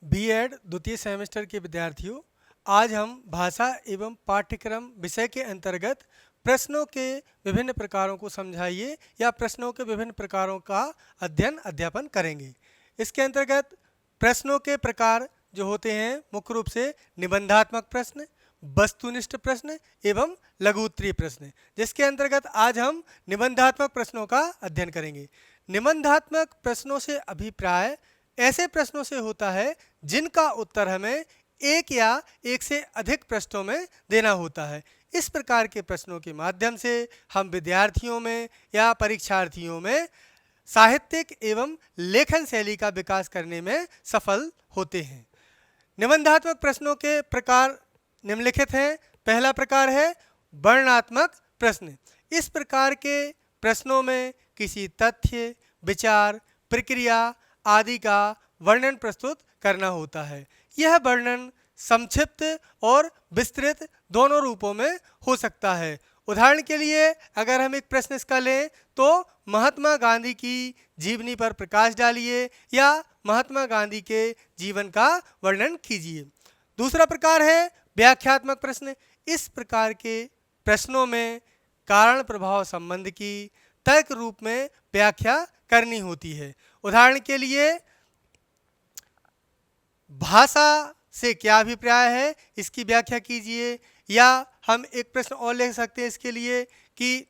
BEd द्वितीय semester के विद्यार्थियों, आज हम भाषा एवं पाठ्यक्रम विषय के अंतर्गत प्रश्नों के विभिन्न प्रकारों को समझाइए या प्रश्नों के विभिन्न प्रकारों का अध्ययन करेंगे। इसके अंतर्गत प्रश्नों के प्रकार जो होते हैं मुख्य रूप से निबंधात्मक प्रश्न, वस्तुनिष्ठ प्रश्न एवं लघु उत्तरीय प्रश्न, जिसके अंतर्गत आज हम निबंधात्मक प्रश्नों का अध्ययन करेंगे। निबंधात्मक प्रश्नों से अभिप्राय ऐसे प्रश्नों से होता है जिनका उत्तर हमें एक या एक से अधिक प्रश्नों में देना होता है। इस प्रकार के प्रश्नों के माध्यम से हम विद्यार्थियों में या परीक्षार्थियों में साहित्यिक एवं लेखन शैली का विकास करने में सफल होते हैं। निबंधात्मक प्रश्नों के प्रकार निम्नलिखित हैं। पहला प्रकार है वर्णनात्मक प्रश्न। इस प्रकार के प्रश्नों में किसी तथ्य, विचार, प्रक्रिया आदि का वर्णन प्रस्तुत करना होता है। यह वर्णन संक्षिप्त और विस्तृत दोनों रूपों में हो सकता है। उदाहरण के लिए अगर हम एक प्रश्न इसका लें तो महात्मा गांधी की जीवनी पर प्रकाश डालिए या महात्मा गांधी के जीवन का वर्णन कीजिए। दूसरा प्रकार है व्याख्यात्मक प्रश्न। इस प्रकार के प्रश्नों में कारण प्रभाव संबंध की तर्क रूप में व्याख्या करनी होती है। उदाहरण के लिए भाषा से क्या अभिप्राय है, इसकी व्याख्या कीजिए। या हम एक प्रश्न और ले सकते हैं इसके लिए कि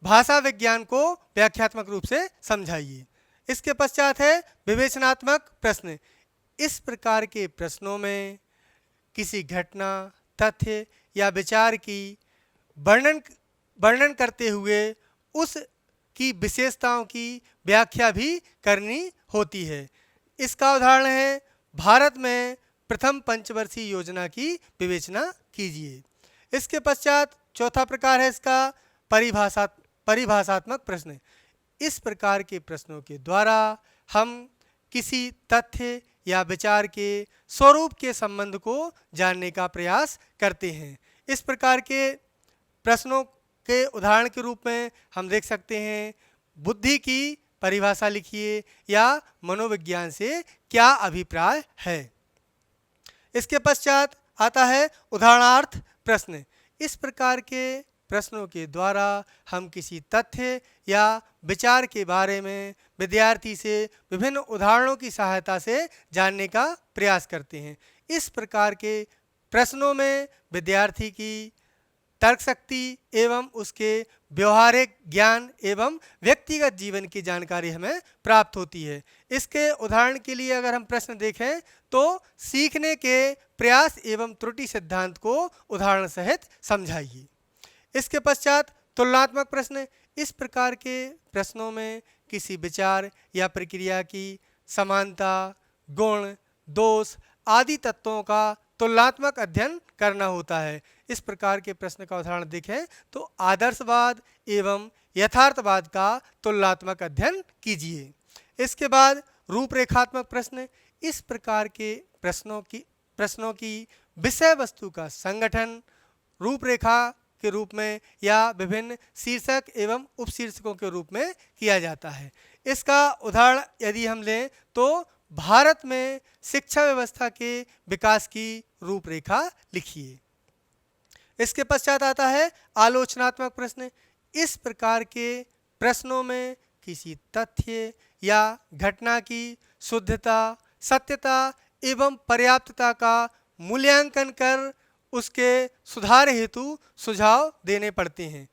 भाषा विज्ञान को व्याख्यात्मक रूप से समझाइए। इसके पश्चात है विवेचनात्मक प्रश्न। इस प्रकार के प्रश्नों में किसी घटना, तथ्य या विचार की वर्णन करते हुए उस की विशेषताओं की व्याख्या भी करनी होती है। इसका उदाहरण है भारत में प्रथम पंचवर्षीय योजना की विवेचना कीजिए। इसके पश्चात चौथा प्रकार है इसका परिभाषात्मक प्रश्न। इस प्रकार के प्रश्नों के द्वारा हम किसी तथ्य या विचार के स्वरूप के संबंध को जानने का प्रयास करते हैं। इस प्रकार के प्रश्नों के उदाहरण के रूप में हम देख सकते हैं बुद्धि की परिभाषा लिखिए या मनोविज्ञान से क्या अभिप्राय है। इसके पश्चात आता है उदाहरणार्थ प्रश्न। इस प्रकार के प्रश्नों के द्वारा हम किसी तथ्य या विचार के बारे में विद्यार्थी से विभिन्न उदाहरणों की सहायता से जानने का प्रयास करते हैं। इस प्रकार के प्रश्नों में विद्यार्थी की तर्क शक्ति एवं उसके व्यवहारिक ज्ञान एवं व्यक्तिगत जीवन की जानकारी हमें प्राप्त होती है। इसके उदाहरण के लिए अगर हम प्रश्न देखें तो सीखने के प्रयास एवं त्रुटि सिद्धांत को उदाहरण सहित समझाइए। इसके पश्चात तुलनात्मक प्रश्न। इस प्रकार के प्रश्नों में किसी विचार या प्रक्रिया की समानता, गुण, दोष आदि तत्वों का तुलनात्मक अध्ययन करना होता है। इस प्रकार के प्रश्न का उदाहरण देखें तो आदर्शवाद एवं यथार्थवाद का तुलनात्मक अध्ययन कीजिए। इसके बाद रूपरेखात्मक प्रश्न। इस प्रकार के प्रश्नों की विषय वस्तु का संगठन रूपरेखा के रूप में या विभिन्न शीर्षक एवं उपशीर्षकों के रूप में किया जाता है। इसका उदाहरण यदि हम लें तो भारत में शिक्षा व्यवस्था के विकास की रूपरेखा लिखिए। इसके पश्चात आता है आलोचनात्मक प्रश्न। इस प्रकार के प्रश्नों में किसी तथ्य या घटना की शुद्धता, सत्यता एवं पर्याप्तता का मूल्यांकन कर उसके सुधार हेतु सुझाव देने पड़ते हैं।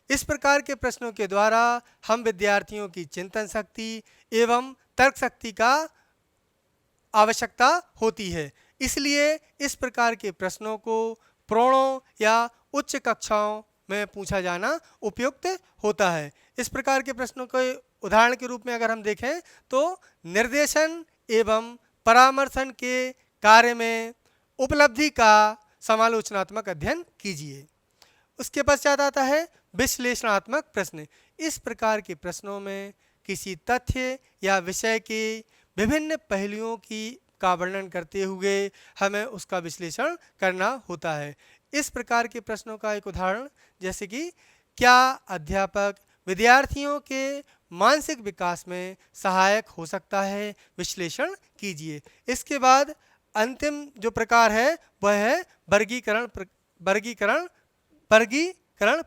इस प्रकार के प्रश्नों के द्वारा हम विद्यार्थियों की चिंतन शक्ति एवं तर्क शक्ति का आवश्यकता होती है। इसलिए इस प्रकार के प्रश्नों को प्रौढ़ों या उच्च कक्षाओं में पूछा जाना उपयुक्त होता है। इस प्रकार के प्रश्नों के उदाहरण के रूप में अगर हम देखें तो निर्देशन एवं परामर्शन के कार्य में उपलब्धि का समालोचनात्मक अध्ययन कीजिए। उसके पश्चात आता है विश्लेषणात्मक प्रश्न। इस प्रकार के प्रश्नों में किसी तथ्य या विषय के विभिन्न पहलुओं का वर्णन करते हुए हमें उसका विश्लेषण करना होता है। इस प्रकार के प्रश्नों का एक उदाहरण जैसे कि क्या अध्यापक विद्यार्थियों के मानसिक विकास में सहायक हो सकता है, विश्लेषण कीजिए। इसके बाद अंतिम जो प्रकार है वह है वर्गीकरण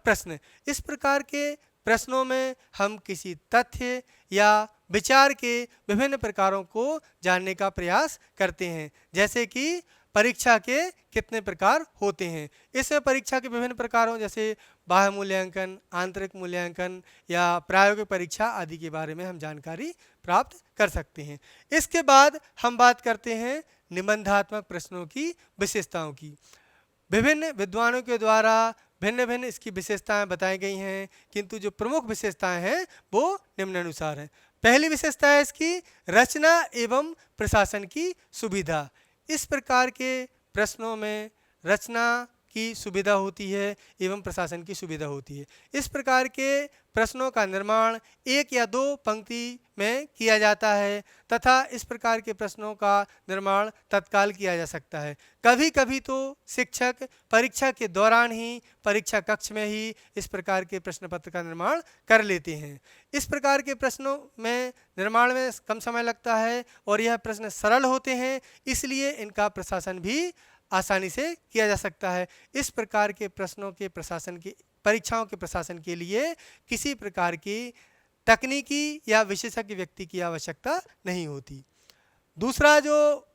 प्रश्न। इस प्रकार के प्रश्नों में हम किसी तथ्य या विचार के विभिन्न प्रकारों को जानने का प्रयास करते हैं, जैसे कि परीक्षा के कितने प्रकार होते हैं। इसमें परीक्षा के विभिन्न प्रकारों जैसे बाह्य मूल्यांकन, आंतरिक मूल्यांकन या प्रायोगिक परीक्षा आदि के बारे में हम जानकारी प्राप्त कर सकते हैं। इसके बाद हम बात करते हैं निबंधात्मक प्रश्नों की विशेषताओं की। विभिन्न विद्वानों के द्वारा भिन्न भिन्न इसकी विशेषताएं बताई गई हैं, किंतु जो प्रमुख विशेषताएं हैं वो निम्नानुसार हैं। पहली विशेषता है इसकी रचना एवं प्रशासन की सुविधा। इस प्रकार के प्रश्नों में रचना की सुविधा होती है एवं प्रशासन की सुविधा होती है। इस प्रकार के प्रश्नों का निर्माण एक या दो पंक्ति में किया जाता है तथा इस प्रकार के प्रश्नों का निर्माण तत्काल किया जा सकता है। कभी कभी तो शिक्षक परीक्षा के दौरान ही परीक्षा कक्ष में ही इस प्रकार के प्रश्न पत्र का निर्माण कर लेते हैं। इस प्रकार के प्रश्नों में निर्माण में कम समय लगता है और यह प्रश्न सरल होते हैं, इसलिए इनका प्रशासन भी आसानी से किया जा सकता है। इस प्रकार के प्रश्नों के प्रशासन की परीक्षाओं के प्रशासन के लिए किसी प्रकार की तकनीकी या विशेषज्ञ व्यक्ति की आवश्यकता नहीं होती। दूसरा जो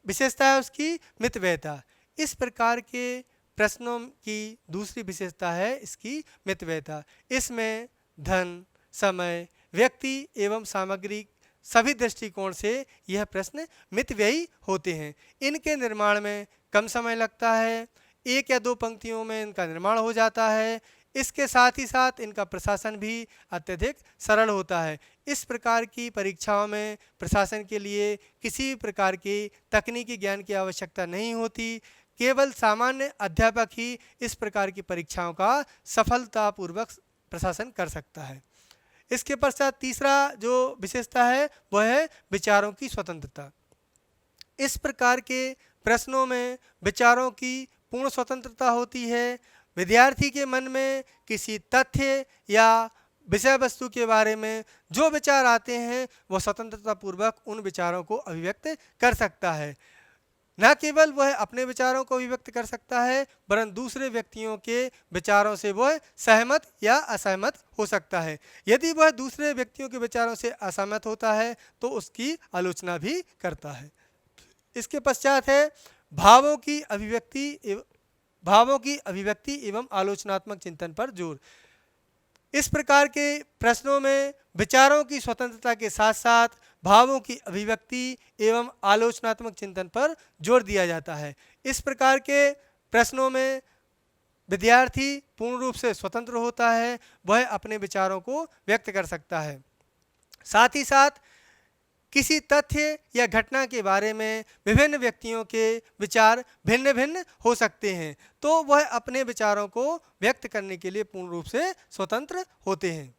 विशेषता है उसकी मितव्ययता। इस प्रकार के प्रश्नों की दूसरी विशेषता है इसकी मितव्ययता। इसमें धन, समय, व्यक्ति एवं सामग्री सभी दृष्टिकोण से यह प्रश्न मितव्ययी होते हैं। इनके निर्माण में कम समय लगता है, एक या दो पंक्तियों में इनका निर्माण हो जाता है। इसके साथ ही साथ इनका प्रशासन भी अत्यधिक सरल होता है। इस प्रकार की परीक्षाओं में प्रशासन के लिए किसी प्रकार की तकनीकी ज्ञान की आवश्यकता नहीं होती, केवल सामान्य अध्यापक ही इस प्रकार की परीक्षाओं का सफलतापूर्वक प्रशासन कर सकता है। इसके पश्चात तीसरा जो विशेषता है वह है विचारों की स्वतंत्रता। इस प्रकार के प्रश्नों में विचारों की पूर्ण स्वतंत्रता होती है। विद्यार्थी के मन में किसी तथ्य या विषय वस्तु के बारे में जो विचार आते हैं वह स्वतंत्रतापूर्वक उन विचारों को अभिव्यक्त कर सकता है। न केवल वह अपने विचारों को अभिव्यक्त कर सकता है वरन दूसरे व्यक्तियों के विचारों से वह सहमत या असहमत हो सकता है। यदि वह दूसरे व्यक्तियों के विचारों से असहमत होता है तो उसकी आलोचना भी करता है। इसके पश्चात है भावों की अभिव्यक्ति एवं आलोचनात्मक चिंतन पर जोर। इस प्रकार के प्रश्नों में विचारों की स्वतंत्रता के साथ साथ भावों की अभिव्यक्ति एवं आलोचनात्मक चिंतन पर जोर दिया जाता है। इस प्रकार के प्रश्नों में विद्यार्थी पूर्ण रूप से स्वतंत्र होता है, वह अपने विचारों को व्यक्त कर सकता है। साथ ही साथ किसी तथ्य या घटना के बारे में विभिन्न व्यक्तियों के विचार भिन्न भिन्न हो सकते हैं, तो वह अपने विचारों को व्यक्त करने के लिए पूर्ण रूप से स्वतंत्र होते हैं।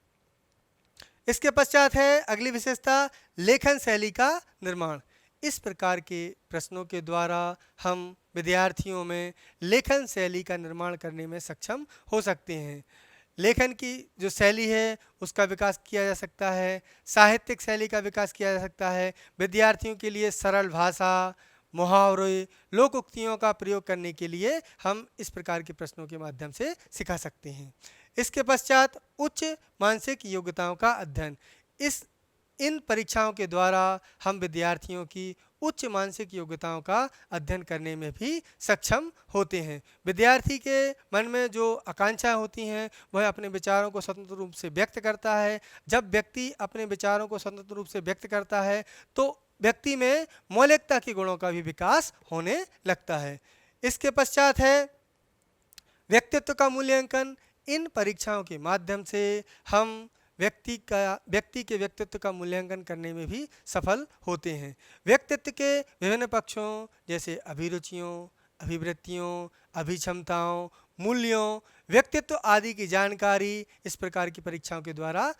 इसके पश्चात है अगली विशेषता लेखन शैली का निर्माण। इस प्रकार के प्रश्नों के द्वारा हम विद्यार्थियों में लेखन शैली का निर्माण करने में सक्षम हो सकते हैं। लेखन की जो शैली है उसका विकास किया जा सकता है, साहित्यिक शैली का विकास किया जा सकता है। विद्यार्थियों के लिए सरल भाषा, मुहावरे, लोक उक्तियों का प्रयोग करने के लिए हम इस प्रकार के प्रश्नों के माध्यम से सिखा सकते हैं। इसके पश्चात उच्च मानसिक योग्यताओं का अध्ययन। इन परीक्षाओं के द्वारा हम विद्यार्थियों की उच्च मानसिक योग्यताओं का अध्ययन करने में भी सक्षम होते हैं। विद्यार्थी के मन में जो आकांक्षाएं होती हैं वह अपने विचारों को स्वतंत्र रूप से व्यक्त करता है। जब व्यक्ति अपने विचारों को स्वतंत्र रूप से व्यक्त करता है तो व्यक्ति में मौलिकता के गुणों का भी विकास होने लगता है। इसके पश्चात है व्यक्तित्व का मूल्यांकन। इन परीक्षाओं के माध्यम से हम व्यक्ति के व्यक्तित्व का मूल्यांकन करने में भी सफल होते हैं। व्यक्तित्व के विभिन्न पक्षों जैसे अभिरुचियों, अभिवृत्तियों, अभिक्षमताओं, मूल्यों, व्यक्तित्व आदि की जानकारी इस प्रकार की परीक्षाओं के द्वारा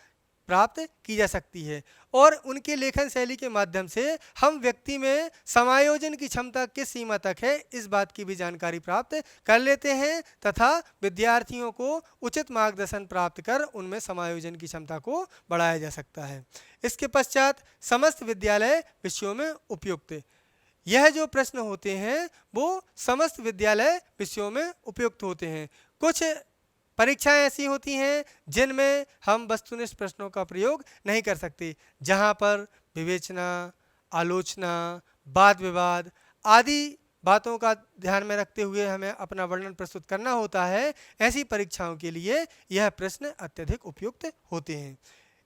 प्राप्त की जा सकती है और उनके लेखन शैली के माध्यम से हम व्यक्ति में समायोजन की क्षमता किस सीमा तक है इस बात की भी जानकारी प्राप्त कर लेते हैं तथा विद्यार्थियों को उचित मार्गदर्शन प्राप्त कर उनमें समायोजन की क्षमता को बढ़ाया जा सकता है। इसके पश्चात समस्त विद्यालय विषयों में उपयुक्त। यह जो प्रश्न होते हैं वो समस्त विद्यालय विषयों में उपयुक्त होते हैं। कुछ परीक्षाएं ऐसी होती हैं जिनमें हम वस्तुनिष्ठ प्रश्नों का प्रयोग नहीं कर सकते, जहां पर विवेचना, आलोचना, वाद विवाद आदि बातों का ध्यान में रखते हुए हमें अपना वर्णन प्रस्तुत करना होता है। ऐसी परीक्षाओं के लिए यह प्रश्न अत्यधिक उपयुक्त होते हैं।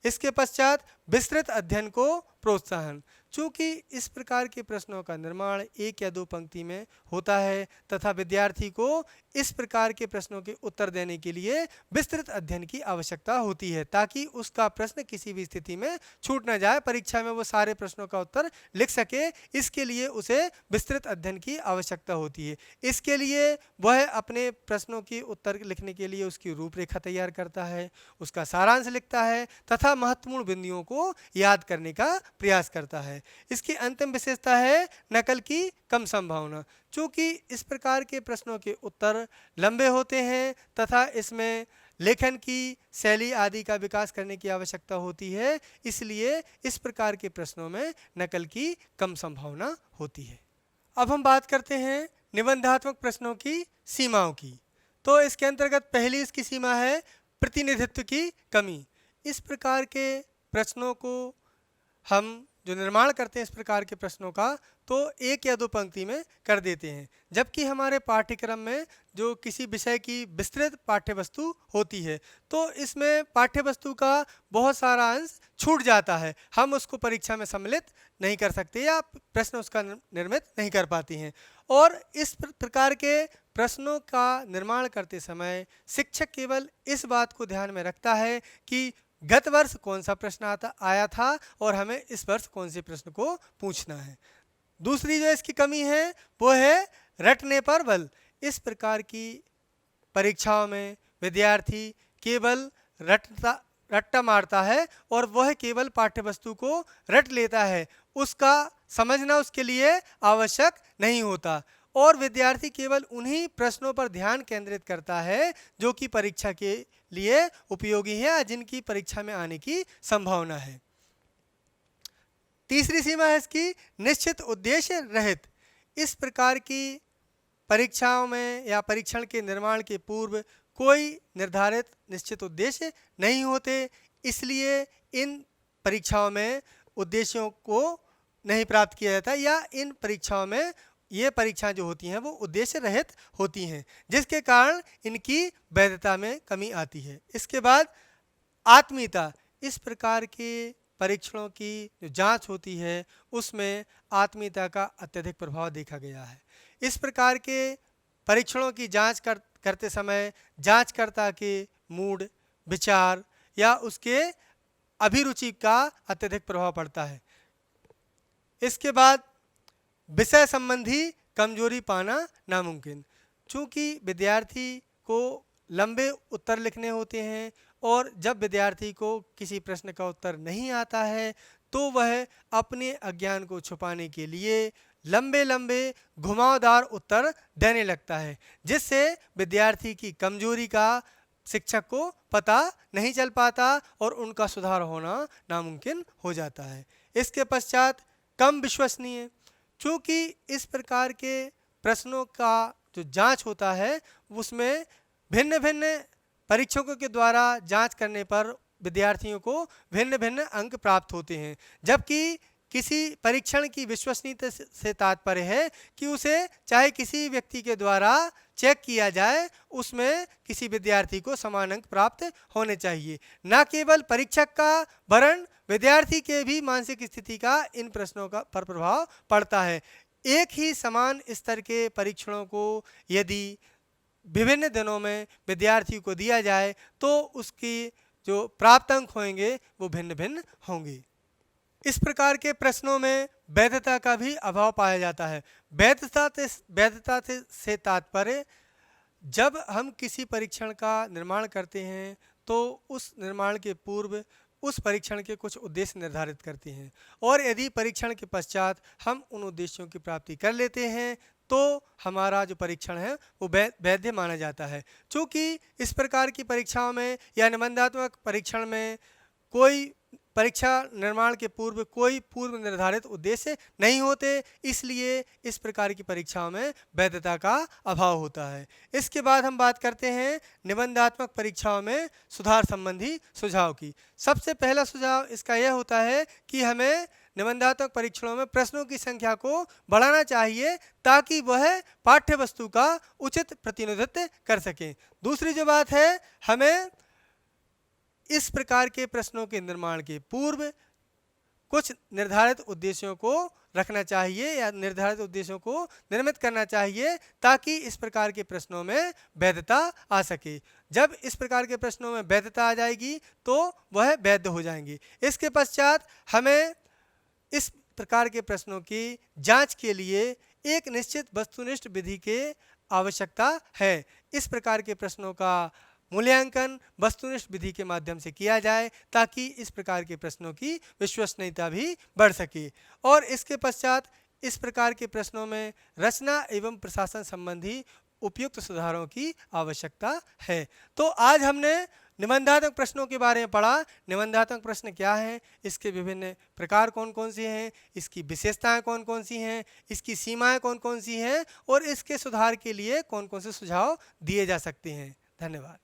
इसके पश्चात विस्तृत अध्ययन को प्रोत्साहन। चूँकि इस प्रकार के प्रश्नों का निर्माण एक या दो पंक्ति में होता है तथा विद्यार्थी को इस प्रकार के प्रश्नों के उत्तर देने के लिए विस्तृत अध्ययन की आवश्यकता होती है, ताकि उसका प्रश्न किसी भी स्थिति में छूट न जाए, परीक्षा में वो सारे प्रश्नों का उत्तर लिख सके। इसके लिए उसे विस्तृत अध्ययन की आवश्यकता होती है। इसके लिए वह अपने प्रश्नों की उत्तर लिखने के लिए उसकी रूपरेखा तैयार करता है, उसका सारांश लिखता है तथा महत्वपूर्ण बिंदुओं को याद करने का प्रयास करता है। इसकी अंतिम विशेषता है नकल की कम संभावना। चूँकि इस प्रकार के प्रश्नों के उत्तर लंबे होते हैं तथा इसमें लेखन की शैली आदि का विकास करने की आवश्यकता होती है, इसलिए इस प्रकार के प्रश्नों में नकल की कम संभावना होती है। अब हम बात करते हैं निबंधात्मक प्रश्नों की सीमाओं की। तो इसके अंतर्गत पहली इसकी सीमा है प्रतिनिधित्व की कमी। इस प्रकार के प्रश्नों को हम जो निर्माण करते हैं इस प्रकार के प्रश्नों का, तो एक या दो पंक्ति में कर देते हैं, जबकि हमारे पाठ्यक्रम में जो किसी विषय की विस्तृत पाठ्यवस्तु होती है तो इसमें पाठ्यवस्तु का बहुत सारा अंश छूट जाता है, हम उसको परीक्षा में सम्मिलित नहीं कर सकते या प्रश्न उसका निर्मित नहीं कर पाते हैं। और इस प्रकार के प्रश्नों का निर्माण करते समय शिक्षक केवल इस बात को ध्यान में रखता है कि गत वर्ष कौन सा प्रश्न आया था और हमें इस वर्ष कौन से प्रश्न को पूछना है। दूसरी जो इसकी कमी है वो है रटने पर बल। इस प्रकार की परीक्षाओं में विद्यार्थी केवल रट्टा मारता है और वह केवल पाठ्यवस्तु को रट लेता है, उसका समझना उसके लिए आवश्यक नहीं होता और विद्यार्थी केवल उन्हीं प्रश्नों पर ध्यान केंद्रित करता है जो कि परीक्षा के लिए उपयोगी है, जिनकी परीक्षा में आने की संभावना है। तीसरी सीमा है इसकी निश्चित उद्देश्य रहित। इस प्रकार की परीक्षाओं में या परीक्षण के निर्माण के पूर्व कोई निर्धारित निश्चित उद्देश्य नहीं होते, इसलिए इन परीक्षाओं में उद्देश्यों को नहीं प्राप्त किया जाता या इन परीक्षाओं में ये परीक्षाएं जो होती हैं वो उद्देश्य रहित होती हैं, जिसके कारण इनकी वैधता में कमी आती है। इसके बाद आत्मीयता। इस प्रकार के परीक्षणों की जो जांच होती है उसमें आत्मीयता का अत्यधिक प्रभाव देखा गया है। इस प्रकार के परीक्षणों की जांच करते समय जांचकर्ता के मूड, विचार या उसके अभिरुचि का अत्यधिक प्रभाव पड़ता है। इसके बाद विषय संबंधी कमजोरी पाना नामुमकिन। चूँकि विद्यार्थी को लंबे उत्तर लिखने होते हैं और जब विद्यार्थी को किसी प्रश्न का उत्तर नहीं आता है तो वह अपने अज्ञान को छुपाने के लिए लंबे लंबे घुमावदार उत्तर देने लगता है, जिससे विद्यार्थी की कमजोरी का शिक्षक को पता नहीं चल पाता और उनका सुधार होना नामुमकिन हो जाता है। इसके पश्चात कम विश्वसनीय। चूँकि इस प्रकार के प्रश्नों का जो जांच होता है उसमें भिन्न भिन्न परीक्षकों के द्वारा जांच करने पर विद्यार्थियों को भिन्न भिन्न अंक प्राप्त होते हैं, जबकि किसी परीक्षण की विश्वसनीयता से तात्पर्य है कि उसे चाहे किसी व्यक्ति के द्वारा चेक किया जाए उसमें किसी विद्यार्थी को समान अंक प्राप्त होने चाहिए। न केवल परीक्षक का वरन विद्यार्थी के भी मानसिक स्थिति का इन प्रश्नों का पर प्रभाव पड़ता है। एक ही समान स्तर के परीक्षणों को यदि विभिन्न दिनों में विद्यार्थी को दिया जाए तो उसकी जो प्राप्त अंक होंगे वो भिन्न भिन्न होंगे। इस प्रकार के प्रश्नों में वैधता का भी अभाव पाया जाता है। वैधता से तात्पर्य जब हम किसी परीक्षण का निर्माण करते हैं तो उस निर्माण के पूर्व उस परीक्षण के कुछ उद्देश्य निर्धारित करते हैं और यदि परीक्षण के पश्चात हम उन उद्देश्यों की प्राप्ति कर लेते हैं तो हमारा जो परीक्षण है वो वैध माना जाता है। चूँकि इस प्रकार की परीक्षाओं में या निबंधात्मक परीक्षण में कोई परीक्षा निर्माण के पूर्व कोई पूर्व निर्धारित उद्देश्य नहीं होते, इसलिए इस प्रकार की परीक्षाओं में वैधता का अभाव होता है। इसके बाद हम बात करते हैं निबंधात्मक परीक्षाओं में सुधार संबंधी सुझाव की। सबसे पहला सुझाव इसका यह होता है कि हमें निबंधात्मक परीक्षणों में प्रश्नों की संख्या को बढ़ाना चाहिए ताकि वह पाठ्य वस्तु का उचित प्रतिनिधित्व कर सकें। दूसरी जो बात है, हमें इस प्रकार के प्रश्नों के निर्माण के पूर्व कुछ निर्धारित उद्देश्यों को रखना चाहिए या निर्धारित उद्देश्यों को निर्मित करना चाहिए ताकि इस प्रकार के प्रश्नों में वैधता आ सके। जब इस प्रकार के प्रश्नों में वैधता आ जाएगी तो वह वैध हो जाएंगे। इसके पश्चात हमें इस प्रकार के प्रश्नों की जांच के लिए एक निश्चित वस्तुनिष्ठ विधि की आवश्यकता है। इस प्रकार के प्रश्नों का मूल्यांकन वस्तुनिष्ठ विधि के माध्यम से किया जाए ताकि इस प्रकार के प्रश्नों की विश्वसनीयता भी बढ़ सके। और इसके पश्चात इस प्रकार के प्रश्नों में रचना एवं प्रशासन संबंधी उपयुक्त सुधारों की आवश्यकता है। तो आज हमने निबंधात्मक प्रश्नों के बारे में पढ़ा। निबंधात्मक प्रश्न क्या हैं, इसके विभिन्न प्रकार कौन कौन से हैं, इसकी विशेषताएं कौन कौन सी हैं, इसकी सीमाएं कौन कौन सी हैं और इसके सुधार के लिए कौन कौन से सुझाव दिए जा सकते हैं। धन्यवाद।